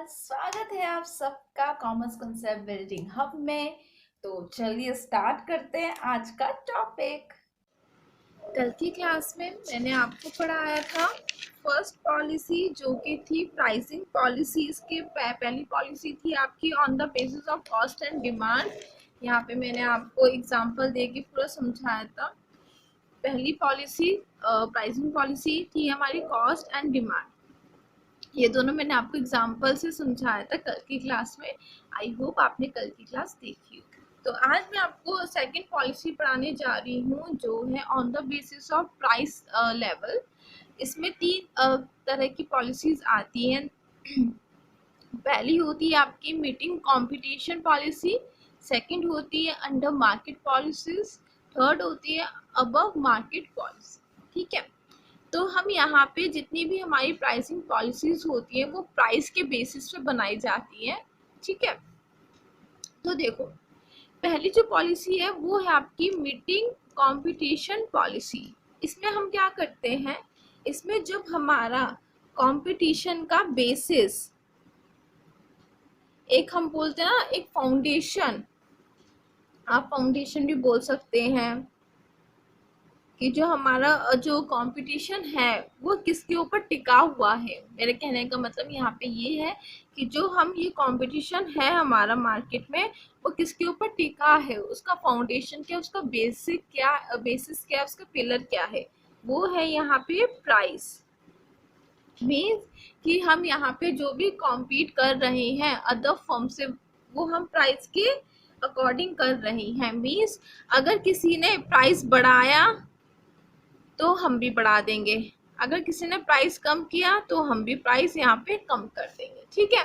स्वागत है आप सबका कॉमर्स कंसेप्ट बिल्डिंग हब में। तो चलिए स्टार्ट करते हैं आज का टॉपिक। कल की क्लास में मैंने आपको पढ़ाया था फर्स्ट पॉलिसी, जो कि थी प्राइसिंग पॉलिसी। इसके पहली पॉलिसी थी आपकी on the basis of cost and demand. यहाँ पे मैंने आपको एग्जांपल दे के पूरा समझाया था। पहली पॉलिसी प्राइसिंग पॉलिसी थी हमारी कॉस्ट एंड डिमांड। ये दोनों मैंने आपको एग्जांपल से समझाया था कल की क्लास में। आई होप आपने कल की क्लास देखी हो। तो आज मैं आपको सेकंड पॉलिसी पढ़ाने जा रही हूँ, जो है on the basis of price level. इसमें तीन तरह की पॉलिसीज आती हैं। पहली होती है आपकी मीटिंग कंपटीशन पॉलिसी, सेकंड होती है अंडर मार्केट पॉलिसीज, थर्ड होती है अबव मार्केट पॉलिसी। ठीक है, तो हम यहाँ पे जितनी भी हमारी प्राइसिंग पॉलिसीज होती है वो प्राइस के बेसिस पे बनाई जाती है। ठीक है, तो देखो पहली जो पॉलिसी है वो है आपकी मीटिंग कंपटीशन पॉलिसी। इसमें हम क्या करते हैं, इसमें जब हमारा कंपटीशन का बेसिस, एक हम बोलते हैं ना एक फाउंडेशन, आप फाउंडेशन भी बोल सकते हैं, कि जो हमारा जो कंपटीशन है वो किसके ऊपर टिका हुआ है। मेरे कहने का मतलब यहाँ पे ये है कि जो हम ये कंपटीशन है हमारा मार्केट में, वो किसके ऊपर टिका है, उसका फाउंडेशन क्या, उसका बेसिक क्या, बेसिस क्या, उसका पिलर क्या है, वो है यहाँ पे प्राइस। मीन्स कि हम यहाँ पे जो भी कॉम्पीट कर रहे हैं अदर फर्म से, वो हम प्राइस के अकॉर्डिंग कर रहे हैं। मीन्स अगर किसी ने प्राइस बढ़ाया तो हम भी बढ़ा देंगे, अगर किसी ने प्राइस कम किया तो हम भी प्राइस यहाँ पे कम कर देंगे। ठीक है,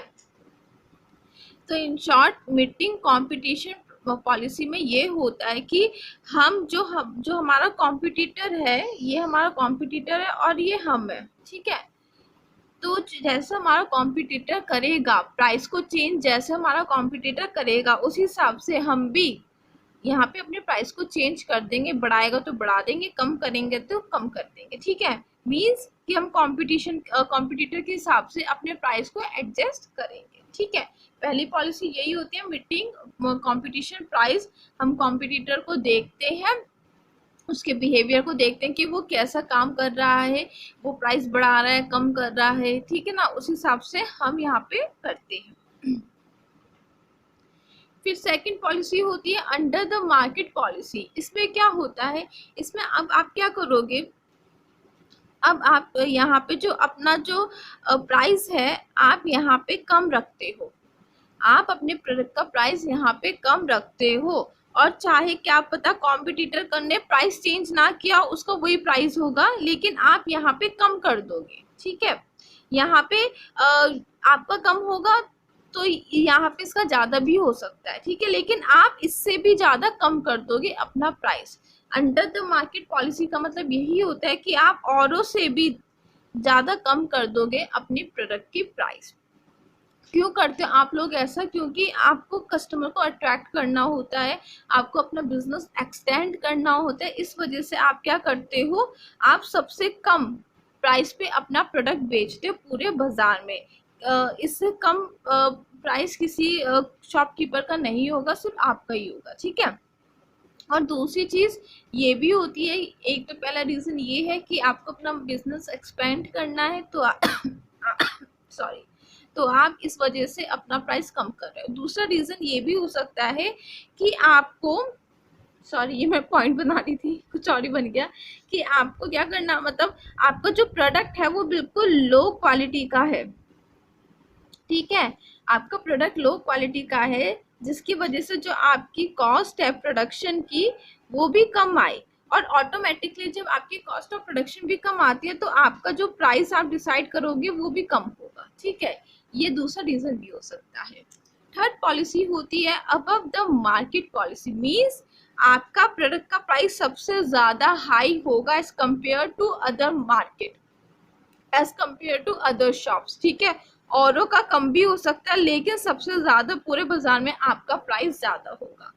तो in short meeting competition policy में ये होता है कि हम जो हमारा कॉम्पिटिटर है, ये हमारा कॉम्पिटिटर है और ये हम है। ठीक है, तो जैसे हमारा कॉम्पिटिटर करेगा प्राइस को चेंज, जैसे हमारा कॉम्पिटिटर करेगा उस हिसाब से हम भी यहाँ पे अपने प्राइस को चेंज कर देंगे। बढ़ाएगा तो बढ़ा देंगे, कम करेंगे तो कम कर देंगे। ठीक है, मीन्स कि हम कॉम्पिटिटर के हिसाब से अपने प्राइस को एडजस्ट करेंगे। ठीक है, पहली पॉलिसी यही होती है मीटिंग कंपटीशन प्राइस। हम कॉम्पिटिटर को देखते हैं, उसके बिहेवियर को देखते हैं कि वो कैसा काम कर रहा है, वो प्राइस बढ़ा रहा है, कम कर रहा है। ठीक है ना, उस हिसाब से हम यहाँ पे करते हैं। फिर सेकंड पॉलिसी होती है अंडर द मार्केट पॉलिसी। इसमें क्या होता है, इसमें अब आप क्या करोगे, अब आप यहाँ पे जो अपना जो प्राइस है आप यहाँ पे कम रखते हो, आप अपने प्रोडक्ट का प्राइस यहाँ पे कम रखते हो, और चाहे क्या पता कॉम्पिटिटर ने प्राइस चेंज ना किया, उसका वही प्राइस होगा, लेकिन आप यहाँ पे कम कर दोगे। ठीक है, यहाँ पे आपका कम होगा तो यहाँ पे इसका ज्यादा भी हो सकता है। ठीक है, लेकिन आप इससे भी ज्यादा कम कर दोगे अपना price. Under the market policy का मतलब यही होता है कि आप औरों से भी ज्यादा कम कर दोगे अपने प्रोडक्ट की प्राइस। क्यों करते हो आप लोग ऐसा, क्योंकि आपको कस्टमर को अट्रैक्ट करना होता है, आपको अपना बिजनेस एक्सटेंड करना होता है। इस वजह से आप क्या करते हो, आप सबसे कम प्राइस पे अपना प्रोडक्ट बेचते हो पूरे बाजार में। इससे कम प्राइस किसी शॉपकीपर का नहीं होगा, सिर्फ आपका ही होगा। ठीक है, और दूसरी चीज ये भी होती है, एक तो पहला रीजन ये है कि आपको अपना बिजनेस एक्सपेंड करना है, तो सॉरी, तो आप इस वजह से अपना प्राइस कम कर रहे हो। दूसरा रीजन ये भी हो सकता है कि आपको, सॉरी ये मैं पॉइंट बना रही थी कुछ और ही बन गया, कि आपको क्या करना, मतलब आपका जो प्रोडक्ट है वो बिल्कुल लो क्वालिटी का है। ठीक है, आपका प्रोडक्ट लो क्वालिटी का है, जिसकी वजह से जो आपकी कॉस्ट है प्रोडक्शन की वो भी कम आए, और ऑटोमेटिकली जब आपकी कॉस्ट ऑफ प्रोडक्शन भी कम आती है तो आपका जो प्राइस आप डिसाइड करोगे वो भी कम होगा। ठीक है, ये दूसरा रीजन भी हो सकता है। थर्ड पॉलिसी होती है above the market policy. Means आपका प्रोडक्ट का प्राइस सबसे ज्यादा हाई होगा as compare to other market, as compare to other shops. ठीक है, औरों का कम भी हो सकता है, लेकिन सबसे ज्यादा पूरे बाजार में आपका प्राइस ज्यादा होगा।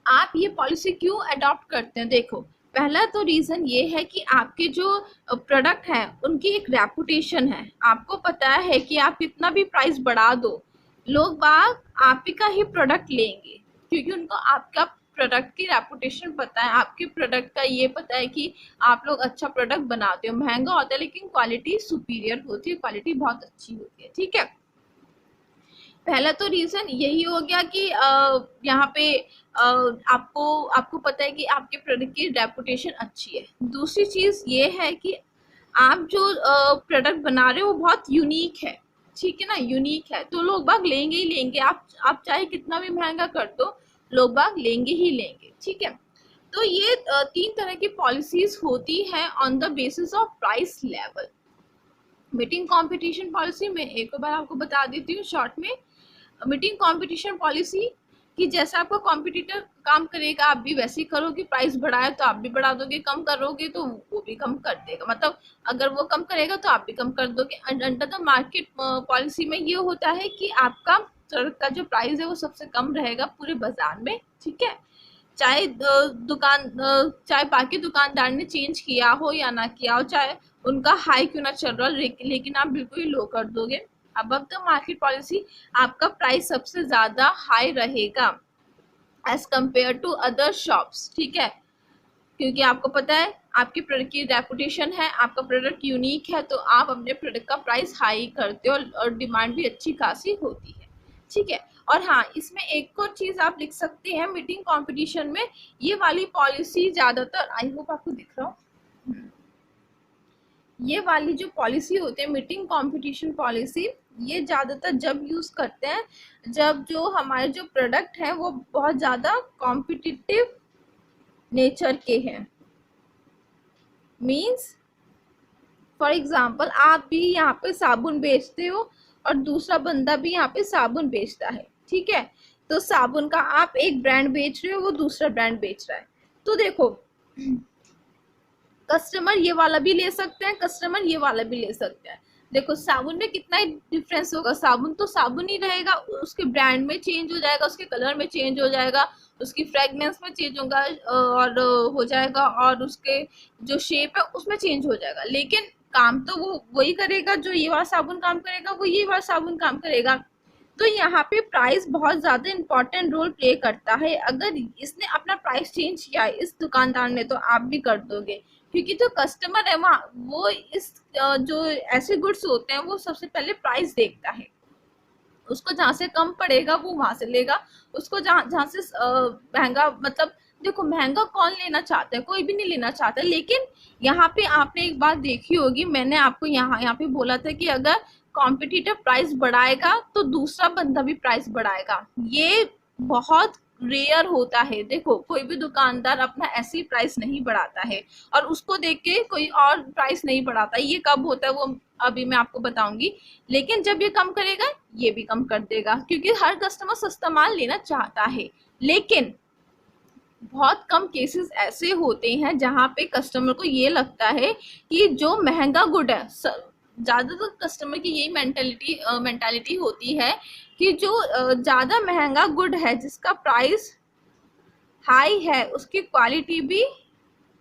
आप ये पॉलिसी क्यों अडॉप्ट करते हैं, देखो पहला तो रीजन ये है कि आपके जो प्रोडक्ट हैं उनकी एक रेपुटेशन है। आपको पता है कि आप कितना भी प्राइस बढ़ा दो, लोग बाग आप ही का ही प्रोडक्ट लेंगे, क्योंकि उनको आपका प्रोडक्ट की रेपुटेशन पता है, आपके प्रोडक्ट का ये पता है कि आप लोग अच्छा प्रोडक्ट बनाते हो। महंगा होता है लेकिन क्वालिटी सुपीरियर होती है, क्वालिटी बहुत अच्छी होती है। ठीक है, पहला तो रीजन यही हो गया कि यहाँ पे आपको आपको पता है कि आपके प्रोडक्ट की रेपुटेशन अच्छी है। दूसरी चीज ये है कि आप जो प्रोडक्ट बना रहे हो वो बहुत यूनिक है। ठीक है ना, यूनिक है तो लोग बाग लेंगे ही लेंगे। आप चाहे कितना भी महंगा कर दो, लोग बाग लेंगे ही लेंगे। ठीक है, तो ये तीन तरह की पॉलिसीज होती है on the basis of price level. Meeting competition policy में एक बार आपको बता देती हूँ शॉर्ट में। मीटिंग कंपटीशन पॉलिसी कि जैसा आपका कॉम्पिटिटर काम करेगा आप भी वैसे ही करोगे, प्राइस बढ़ाए तो आप भी बढ़ा दोगे, कम करोगे तो वो भी कम कर देगा, मतलब अगर वो कम करेगा तो आप भी कम कर दोगे। अंडर द मार्केट पॉलिसी में ये होता है कि आपका प्रोडक्ट का जो प्राइस है वो सबसे कम रहेगा पूरे बाजार में। ठीक है, चाहे चाहे बाकी दुकानदार ने चेंज किया हो या ना किया हो, चाहे उनका हाई क्यों ना चल रहा, लेकिन आप बिल्कुल ही लो कर दोगे। अबव द मार्केट पॉलिसी आपका प्राइस सबसे ज्यादा हाई रहेगा as compare to other shops. ठीक है, क्योंकि आपको पता है आपके प्रोडक्ट की रेपुटेशन है, आपका प्रोडक्ट यूनिक है, तो आप अपने प्रोडक्ट का प्राइस हाई करते हो और डिमांड भी अच्छी खासी होती है। ठीक है, और हाँ इसमें एक और चीज आप लिख सकते हैं मीटिंग कंपटीशन में, ये वाली पॉलिसी ज्यादातर, आई होप आपको दिख रहा हो, ये वाली जो पॉलिसी होती है मीटिंग कंपटीशन पॉलिसी, ये ज़्यादातर जब यूज़ करते हैं जब जो हमारे जो प्रोडक्ट हैं वो बहुत ज़्यादा कॉम्पिटिटिव नेचर के हैं। मीन्स फॉर एग्जाम्पल आप भी यहाँ पे साबुन बेचते हो और दूसरा बंदा भी यहाँ पे साबुन बेचता है। ठीक है, तो साबुन का आप एक ब्रांड बेच रहे हो, वो दूसरा ब्रांड बेच रहा है, तो देखो कस्टमर ये वाला भी ले सकते हैं, कस्टमर ये वाला भी ले सकते हैं। देखो साबुन में कितना ही डिफरेंस होगा, साबुन तो साबुन ही रहेगा, उसके ब्रांड में चेंज हो जाएगा, उसके कलर में चेंज हो जाएगा, उसकी फ्रेगनेंस में चेंज होगा और हो जाएगा, और उसके जो शेप है उसमें चेंज हो जाएगा, लेकिन काम तो वो वही करेगा, जो ये वाला साबुन काम करेगा वो ये वाला साबुन काम करेगा। तो यहाँ पे प्राइस बहुत ज्यादा इंपॉर्टेंट रोल प्ले करता है। अगर इसने अपना प्राइस चेंज किया है इस दुकानदार ने, तो आप भी कर दोगे, क्योंकि जो कस्टमर है वहाँ वो इस जो ऐसे गुड्स होते हैं वो सबसे पहले प्राइस देखता है, उसको जहाँ से कम पड़ेगा वो वहां से लेगा, उसको जहाँ से महंगा, मतलब देखो महंगा कौन लेना चाहता है, कोई भी नहीं लेना चाहता, लेकिन यहाँ पे आपने एक बात देखी होगी, मैंने आपको यहाँ पे बोला था कि अगर कॉम्पिटिटर प्राइस बढ़ाएगा तो दूसरा बंदा भी प्राइस बढ़ाएगा। ये बहुत रेयर होता है। देखो कोई भी दुकानदार अपना ऐसी प्राइस नहीं बढ़ाता है और उसको देख के कोई और प्राइस नहीं बढ़ाता। ये कब होता है वो अभी मैं आपको बताऊंगी, लेकिन जब ये कम करेगा ये भी कम कर देगा, क्योंकि हर कस्टमर सस्ता माल लेना चाहता है। लेकिन बहुत कम केसेस ऐसे होते हैं जहाँ पे कस्टमर को ये लगता है कि जो महंगा गुड है, ज़्यादातर कस्टमर की यही मेंटालिटी होती है कि जो ज़्यादा महंगा गुड है, जिसका प्राइस हाई है, उसकी क्वालिटी भी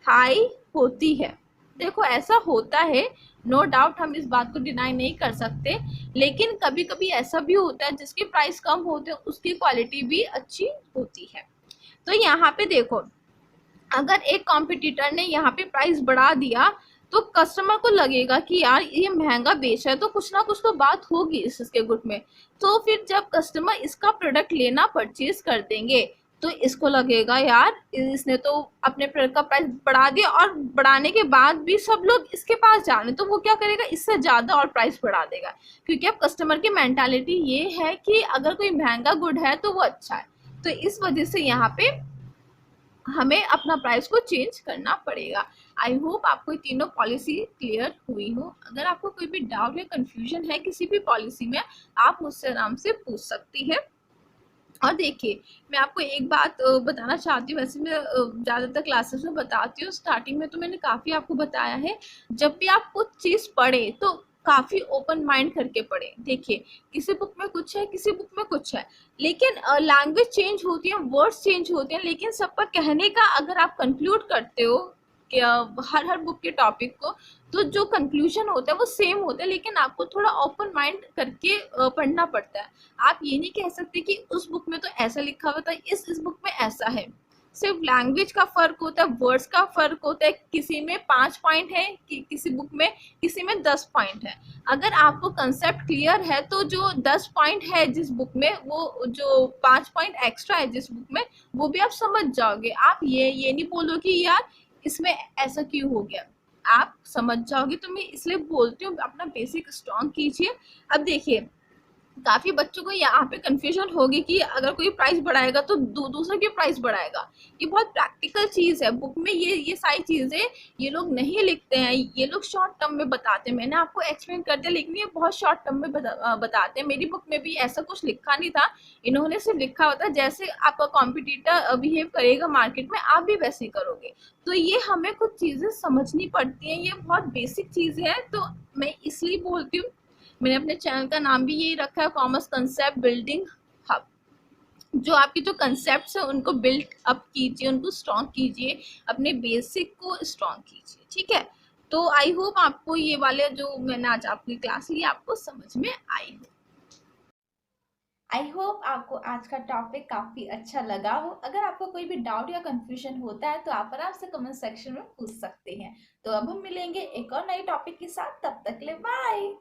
हाई होती है। देखो ऐसा होता है, नो डाउट, हम इस बात को डिनाई नहीं कर सकते, लेकिन कभी कभी ऐसा भी होता है जिसके प्राइस कम होते हैं उसकी क्वालिटी भी अच्छी होती है। तो यहाँ पे देखो अगर एक कॉम्पिटिटर ने यहाँ पे प्राइस बढ़ा दिया तो कस्टमर को लगेगा कि यार ये महंगा बेच रहा है, तो कुछ ना कुछ तो बात होगी इसके गुड में। तो फिर जब कस्टमर इसका प्रोडक्ट लेना परचेज कर देंगे तो इसको लगेगा यार इसने तो अपने प्रोडक्ट का प्राइस बढ़ा दिया, और बढ़ाने के बाद भी सब लोग इसके पास जा रहे हैं, तो वो क्या करेगा, इससे ज़्यादा और प्राइस बढ़ा देगा, क्योंकि अब कस्टमर की मेंटालिटी ये है कि अगर कोई महंगा गुड है तो वो अच्छा है। तो इस वजह से यहाँ पे हमें अपना प्राइस को चेंज करना पड़ेगा। आई होप आपको ये तीनों पॉलिसी क्लियर हुई हो। अगर आपको कोई भी डाउट या कंफ्यूजन है किसी भी पॉलिसी में, आप मुझसे आराम से पूछ सकती है। और देखिए मैं आपको एक बात बताना चाहती हूँ, वैसे मैं ज़्यादातर क्लासेस में बताती हूँ, स्टार्टिंग में तो मैंने काफ़ी आपको बताया है, जब भी आप कुछ चीज़ पढ़े तो काफ़ी ओपन माइंड करके पढ़े। देखिए किसी बुक में कुछ है, किसी बुक में कुछ है, लेकिन लैंग्वेज चेंज होती है, वर्ड्स चेंज होते हैं, लेकिन सबका कहने का अगर आप कंक्लूड करते हो के हर हर बुक के टॉपिक को, तो जो कंक्लूजन होता है वो सेम होता है, लेकिन आपको थोड़ा ओपन माइंड करके पढ़ना पड़ता है। आप ये नहीं कह सकते कि उस बुक में तो ऐसा लिखा हुआ था, इस बुक में ऐसा है। सिर्फ लैंग्वेज का फर्क होता है, वर्ड्स का फर्क होता है, किसी में 5 पॉइंट है कि किसी बुक में, किसी में 10 पॉइंट है। अगर आपको कंसेप्ट क्लियर है तो जो 10 पॉइंट है जिस बुक में, वो जो 5 पॉइंट एक्स्ट्रा है जिस बुक में, वो भी आप समझ जाओगे। आप ये नहीं बोलो कि यार इसमें ऐसा क्यों हो गया, आप समझ जाओगे। तो मैं इसलिए बोलती हूँ अपना बेसिक स्ट्रॉन्ग कीजिए। अब देखिए, काफी बच्चों को यहाँ पे कंफ्यूजन होगी कि अगर कोई प्राइस बढ़ाएगा तो दूसरा क्यों प्राइस बढ़ाएगा। ये बहुत प्रैक्टिकल चीज है, बुक में ये सारी चीजें ये लोग नहीं लिखते हैं, ये लोग शॉर्ट टर्म में बताते हैं। मैंने आपको एक्सप्लेन कर दिया, लेकिन ये बहुत शॉर्ट टर्म में बताते हैं। मेरी बुक में भी ऐसा कुछ लिखा नहीं था, इन्होंने सिर्फ लिखा होता जैसे आपका कॉम्पिटिटर बिहेव करेगा मार्केट में, आप भी वैसे ही करोगे। तो ये हमें कुछ चीजें समझनी पड़ती हैं, ये बहुत बेसिक चीजें हैं। तो मैं इसलिए बोलती हूँ, मैंने अपने चैनल का नाम भी यही रखा है, कॉमर्स कंसेप्ट बिल्डिंग हब। जो आपके जो कंसेप्ट है उनको बिल्ड अप कीजिए, उनको स्ट्रॉन्ग कीजिए, अपने बेसिक को स्ट्रॉन्ग कीजिए, ठीक है। तो आई होप आपको ये वाले जो मैंने आज आपकी क्लास ली आपको समझ में आई हो। आई होप आपको आज का टॉपिक काफी अच्छा लगा हो। अगर आपको कोई भी डाउट या कंफ्यूजन होता है तो आप आराम से कमेंट सेक्शन में पूछ सकते हैं। तो अब हम मिलेंगे एक और नए टॉपिक के साथ, तब तक के लिए बाय।